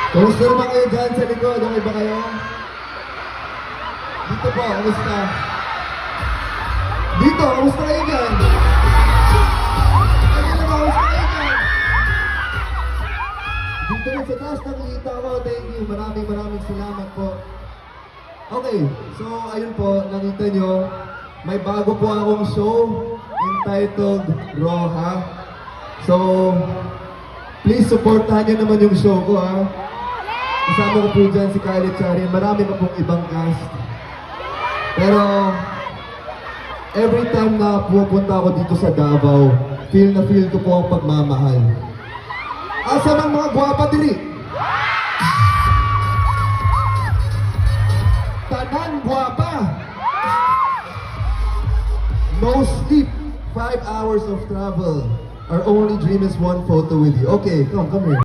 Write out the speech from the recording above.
Kumusta naman kayo dyan sa likod? Okay ba kayo? Dito po, kumusta? Dito, kumusta kayo dyan? Ano na ba, kumusta kayo dyan? Dito rin sa taas, nakikita ko. Thank you. Maraming salamat po. Okay, so ayun po, nakita nyo, may bago po akong show entitled Roha. So, please supportahan nyo naman yung show ko, ha? Kasama ko po dyan si Kylie Chari. Marami pa pong ibang cast. Pero, every time na pupunta ako dito sa Davao, feel na feel ko po ang pagmamahal. Asa ng mga gwapa diri? Tanan gwapa! No sleep, 5 hours of travel. Our only dream is one photo with you. Okay, come here.